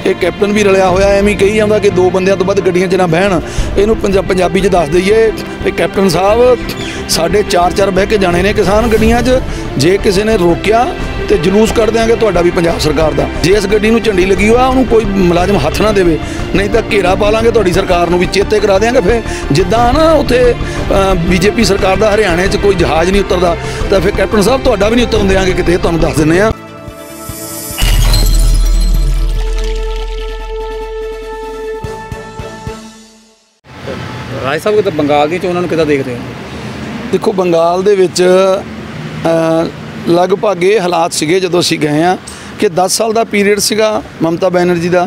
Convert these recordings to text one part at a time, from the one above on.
ये कैप्टन भी रलिया होया एवें कही जाता कि दो बंदियां तो वध गड्डियां च ना बहन। इनू पंजाबी च दस दईए भी कैप्टन साहब साढ़े चार बह के जाने ने किसान गड्डियां च, जे किसी ने रोकिया तो जलूस कढ़ देंगे तुहाडा भी पंजाब सरकार दा। जे इस गड्डी नूं झंडी लगी हुआ उन्होंने कोई मुलाजम हथ ना देवे, नहीं तो घेरा पा लांगे तुहाडी सरकार नूं भी चेते करा देंगे। फिर जिद्दां ना उत्थे बीजेपी सरकार दा हरियाणे च कोई जहाज़ नहीं उतरदा, तो फिर कैप्टन साहब तुहाडा भी नहीं उतरन देंगे किते, तुहानूं दस दिंदे आ। राज साहब तो बंगाल दी चोणां नूं किदां देखदे हो? देखो बंगाल दे विच लगभग ये हालात सीगे जदों असीं गए हाँ कि 10 साल का पीरीयड सीगा ममता बनर्जी का,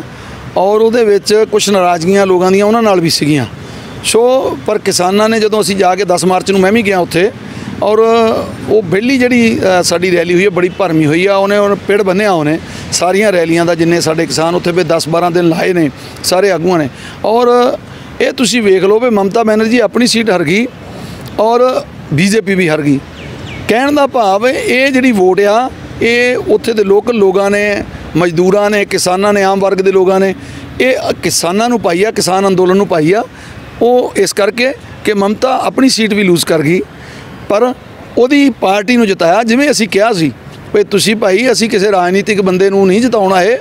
और उहदे विच कुछ नाराज़गियां लोगों दियां उहनां नाल भी सीगियां। सो पर किसानां ने जदों असीं जाके 10 मार्च नूं मैं भी गया उत्थे, और वो पहली जिहड़ी साडी रैली हुई है बड़ी भरमी हुई आ। उन्हें पिड़ बन्निया उन्हें सारियां रैलियां दा, जिन्ने साडे किसान उत्थे भी 10-12 दिन लाए ने सारे आगूआं ने। और ये तुसीं वेख लो भी ममता बनर्जी अपनी सीट हर गई और बीजेपी भी हर गई। कहण दा भाव ये जिहड़ी वोट आ ये उत्थे दे लोकल लोगां ने, मजदूरां ने, किसानां ने, आम वर्ग दे लोगां ने ये किसानां नूं पाई आ, किसान अंदोलन नूं पाई आ। वो इस करके कि ममता अपनी सीट भी लूज़ कर गई, पर उहदी पार्टी नूं जिताया। जिवें असीं कहा सी भी तुसीं भाई असीं किसी राजनीतिक बंदे नूं नहीं जिताउणा है,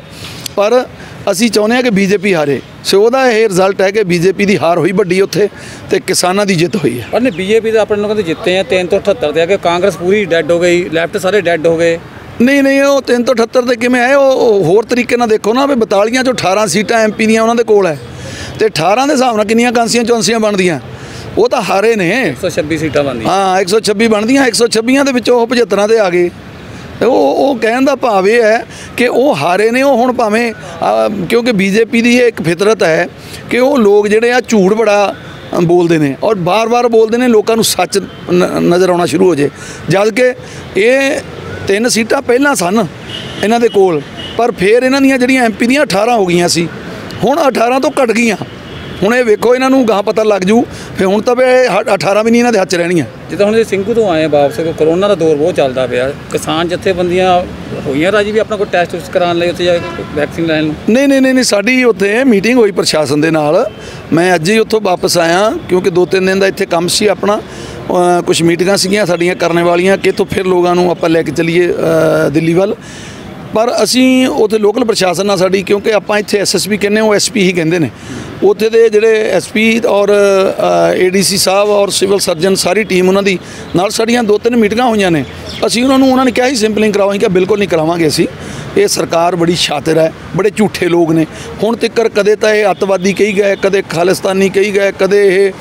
पर असीं चाहुंदे हां कि बीजेपी हारे। सो उहदा ये रिजल्ट है कि बीजेपी की हार हुई वड्डी उत्थे ते किसानां दी जित हुई है। पर नहीं बीजेपी तो अपने लोगों ने जिते हैं 3 तो 78 दे, कांग्रेस पूरी डेड हो गई, लैफ्ट सारे डेड हो गए। नहीं वो 3 तो 78 ते किवें है, वो होर तरीके नाल देखो ना भी 42 चों 18 सीटां MP दीयां उन्हां दे कोल है, ते 18 दे हिसाब नाल किन्नियां कांसियां चौंसियां बनदियां, वो तो हारे ने 126 सीटां बनदियां। हाँ 126 बनदियां, 126 दे विचों 75 ते आ गए। वो कहण दा भाव ये है कि वो हारे ने। वो हुण भावें क्योंकि बीजेपी की एक फितरत है कि वो लोग जिहड़े आ झूठ बड़ा बोलते हैं और बार बार बोलते हैं, लोगों को सच नज़र आना शुरू हो जाए। जबकि ये 3 सीटां पहलां सन इन्हां दे कोल, पर फिर इन्हां दियां जिहड़ियां MP दीयां 18 हो गईयां सी, हुण 18 तो घट गईयां। हुण ये वेखो इन्हां नूं गाह पता लग जू, फिर हुण तां 18 भी नहीं इन्हां दे हत्थ च रहणीਆਂ। जिद्दां हुण ਸਿੰਘੂ तो आए वापस, कोरोना का दौर बहुत चलता पिया, किसान जथेबंदियां होईयां राजी भी अपना कोई टैस्ट टूस्ट कराने लई उत्थे जाके वैक्सीन लैण नूं? नहीं साडी उत्थे मीटिंग हुई प्रशासन दे नाल। मैं अज ही उत्थों वापस आया क्योंकि 2-3 दिन का इत्थे काम सी अपना, कुछ मीटिंगां सीगियां साडियां करने वालियां कि इत्थों फिर लोगों नूं आपां लैके चलीए दिल्ली वल। पर असी उत्थे लोकल प्रशासन नाल साडी, क्योंकि आपां इत्थे SSP कहने वो SP ही कहंदे ने, उत्थे दे जिहड़े SP और ADC साहब और सिविल सर्जन सारी टीम उन्हां दी नाल साडियां 2-3 मीटिंगां होईयां ने। असी उन्होंने कहा ही सिंपलिंग करवाई कि बिल्कुल नहीं करावांगे असी, ये सरकार बड़ी शातिर है, बड़े झूठे लोग ने। हुण तिक्कर कदे तां ये अतवादी कही गए, कदे खालिस्तानी कही गए, कदे ये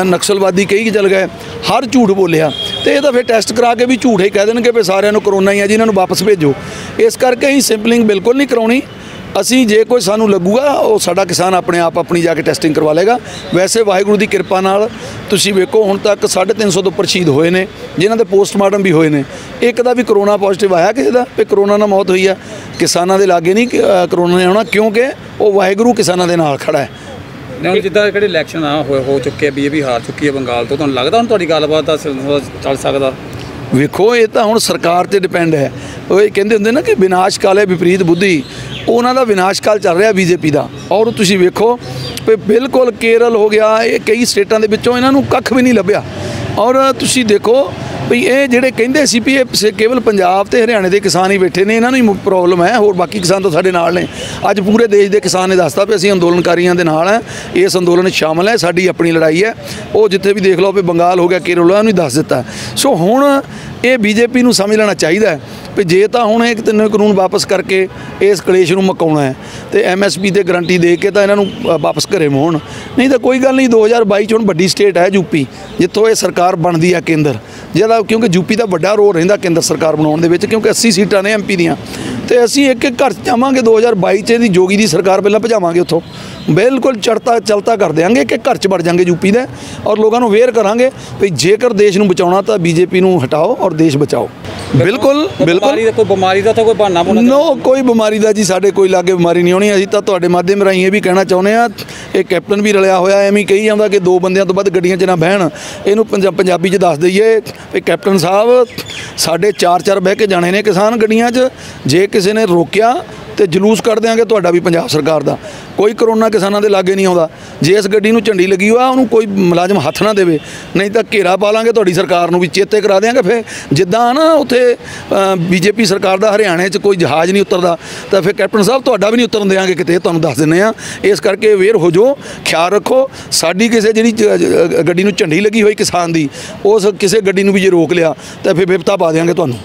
नक्सलवादी कही चल गए, हर झूठ बोलिया। तो ये फिर टैसट करा के भी झूठ ही कह देंगे भी सारिਆਂ ਨੂੰ करोना ही है जी, इन्होंने वापस भेजो। इस करके ही सिंपलिंग बिल्कुल नहीं कराउणी। असी जे कोई सानू लगूगा वो साडा किसान अपने आप अपनी जाके टेस्टिंग करवा लेगा। वैसे वाहिगुरू की कृपा नाल तुसीं वेखो हुण तक 350 तो उपर शहीद होए ने, जिन्हां दे पोस्टमार्टम भी होए ने। एक दा भी करोना पॉजिटिव आया किसी दा भी करोना नाल मौत हुई है। किसानां दे लागे नहीं करोना ने आउणा, क्योंकि वो वाहिगुरू किसानां दे नाल खड़ा है। ਹੁਣ ਜਿੱਦਾਂ ਕਿਹੜੇ ਇਲੈਕਸ਼ਨ ਹੋ ਚੁੱਕੇ, BJP ਹਾਰ ਚੁੱਕੀ ਹੈ ਬੰਗਾਲ ਤੋਂ, ਤੁਹਾਨੂੰ ਲੱਗਦਾ ਹੁਣ ਤੁਹਾਡੀ ਗੱਲਬਾਤ ਦਾ ਸਿਲਸਿਲਾ ਚੱਲ ਸਕਦਾ? ਵੇਖੋ ਇਹ ਤਾਂ ਹੁਣ ਸਰਕਾਰ ਤੇ ਡਿਪੈਂਡ ਹੈ। ਉਹ ਇਹ ਕਹਿੰਦੇ ਹੁੰਦੇ ਨਾ ਕਿ ਵਿਨਾਸ਼ ਕਾਲ ਹੈ ਵਿਪਰੀਤ ਬੁੱਧੀ, ਉਹਨਾਂ ਦਾ ਵਿਨਾਸ਼ ਕਾਲ ਚੱਲ ਰਿਹਾ BJP ਦਾ। ਔਰ ਤੁਸੀਂ ਵੇਖੋ ਵੀ ਬਿਲਕੁਲ ਕੇਰਲ ਹੋ ਗਿਆ, ਇਹ ਕਈ ਸਟੇਟਾਂ ਦੇ ਵਿੱਚੋਂ ਇਹਨਾਂ ਨੂੰ ਕੱਖ ਵੀ ਨਹੀਂ ਲੱਭਿਆ। ਔਰ ਤੁਸੀਂ ਦੇਖੋ ਵੀ ਇਹ ਜਿਹੜੇ ਕਹਿੰਦੇ ਸੀ ਵੀ ਇਹ ਕੇਵਲ ਪੰਜਾਬ ਤੇ ਹਰਿਆਣੇ ਦੇ ਕਿਸਾਨ ਹੀ ਬੈਠੇ ਨੇ, ਇਹਨਾਂ ਨੂੰ ਹੀ ਪ੍ਰੋਬਲਮ ਹੈ, ਹੋਰ ਬਾਕੀ ਕਿਸਾਨ ਤਾਂ ਸਾਡੇ ਨਾਲ ਨੇ। ਅੱਜ ਪੂਰੇ ਦੇਸ਼ ਦੇ ਕਿਸਾਨ ਨੇ ਦੱਸਤਾ ਵੀ ਅਸੀਂ ਅੰਦੋਲਨਕਾਰੀਆਂ ਦੇ ਨਾਲ ਹੈ, ਇਸ ਅੰਦੋਲਨ ਵਿੱਚ ਸ਼ਾਮਲ ਹੈ, ਸਾਡੀ ਆਪਣੀ ਲੜਾਈ ਹੈ। ਉਹ ਜਿੱਥੇ ਵੀ ਦੇਖ ਲਓ ਵੀ ਬੰਗਾਲ ਹੋ ਗਿਆ, ਕੇਰਲ ਉਹਨੂੰ ਵੀ ਦੱਸ ਦਿੱਤਾ। ਸੋ ਹੁਣ ਇਹ BJP ਨੂੰ ਸਮਝ ਲੈਣਾ ਚਾਹੀਦਾ ਹੈ ਵੀ ਜੇ ਤਾਂ ਹੁਣ ਇੱਕ 3 ਕਾਨੂੰਨ ਵਾਪਸ ਕਰਕੇ ਇਸ ਕਲੇਸ਼ ਨੂੰ ਮੁਕਾਉਣਾ ਹੈ ਤੇ MSP ਤੇ ਗਰੰਟੀ ਦੇ ਕੇ ਤਾਂ ਇਹਨਾਂ ਨੂੰ ਵਾਪਸ ਘਰੇ ਮੋਹਣ, ਨਹੀਂ ਤਾਂ ਕੋਈ ਗੱਲ ਨਹੀਂ। 2022 ਚ ਹੁਣ ਵੱਡੀ ਸਟੇਟ ਹੈ UP, ਜਿੱਥੋਂ ਇਹ ਸਰਕਾਰ ਬਣਦੀ ਆ ਕੇਂਦਰ, ਜਿਹਦਾ ਕਿਉਂਕਿ UP ਦਾ ਵੱਡਾ ਰੋਲ ਰਹਿੰਦਾ ਕੇਂਦਰ ਸਰਕਾਰ ਬਣਾਉਣ ਦੇ ਵਿੱਚ, ਕਿਉਂਕਿ 80 ਸੀਟਾਂ ਨੇ MP ਦੀਆਂ। ਤੇ ਅਸੀਂ ਇੱਕ ਘਰ ਜਾਵਾਂਗੇ 2022 ਚ ਇਹਦੀ ਜੋਗੀ ਦੀ ਸਰਕਾਰ ਪਹਿਲਾਂ ਭਜਾਵਾਂਗੇ ਉੱਥੋਂ, बिल्कुल चलता कर देंगे कि घर च बढ़ जाएंगे यूपी दे, और लोगों को अवेयर करांगे भी जेकर देश नूं बचाउणा तो BJP नूं हटाओ और देश बचाओ। बिल्कुल बिल्कुल कोई बीमारी का तो कोई बहाना नो, कोई बीमारी का जी साढ़े कोई लागे बीमारी नहीं होनी। असीं तां तुहाडे माध्यम राहीं ये भी कहना चाहुंदे आ, ये कैप्टन भी रलिया होया एवें कही जांदा कि 2 बंदियां तो वध गड्डियां च ना बहन। इहनूं पंजाबी च दस दईए भी कैप्टन साहब साढ़े 4 बह के जाने ने किसान गड्डियां च, जे किसी ने रोकिया ਤੇ ਜਲੂਸ ਕੱਢ ਦਿਆਂਗੇ ਤੁਹਾਡਾ ਵੀ ਪੰਜਾਬ ਸਰਕਾਰ ਦਾ। ਕੋਈ ਕਰੋਨਾ ਕਿਸਾਨਾਂ ਦੇ ਲਾਗੇ ਨਹੀਂ ਆਉਂਦਾ। ਜੇ ਇਸ ਗੱਡੀ ਨੂੰ ਝੰਡੀ ਲੱਗੀ ਹੋਆ ਉਹਨੂੰ ਕੋਈ ਮੁਲਾਜ਼ਮ ਹੱਥ ਨਾ ਦੇਵੇ, ਨਹੀਂ ਤਾਂ ਘੇਰਾ ਪਾ ਲਾਂਗੇ ਤੁਹਾਡੀ ਸਰਕਾਰ ਨੂੰ ਵੀ, ਚੇਤੇ ਕਰਾ ਦਿਆਂਗੇ। ਫਿਰ ਜਿੱਦਾਂ ਨਾ ਉੱਥੇ ਬੀਜੇਪੀ ਸਰਕਾਰ ਦਾ ਹਰਿਆਣੇ 'ਚ ਕੋਈ ਜਹਾਜ਼ ਨਹੀਂ ਉਤਰਦਾ, ਤਾਂ ਫਿਰ ਕੈਪਟਨ ਸਾਹਿਬ ਤੁਹਾਡਾ ਵੀ ਨਹੀਂ ਉਤਰਨ ਦਿਆਂਗੇ ਕਿਤੇ, ਤੁਹਾਨੂੰ ਦੱਸ ਦਿੰਦੇ ਆ। ਇਸ ਕਰਕੇ ਅਵੇਅਰ ਹੋ ਜਾਓ, ਖਿਆਲ ਰੱਖੋ। ਸਾਡੀ ਕਿਸੇ ਜਿਹੜੀ ਗੱਡੀ ਨੂੰ ਝੰਡੀ ਲੱਗੀ ਹੋਈ ਕਿਸਾਨ ਦੀ, ਉਸ ਕਿਸੇ ਗੱਡੀ ਨੂੰ ਵੀ ਜੇ ਰੋਕ ਲਿਆ ਤਾਂ ਫਿਰ ਵਿਪਤਾ ਪਾ ਦਿਆਂਗੇ ਤੁਹਾਨੂੰ।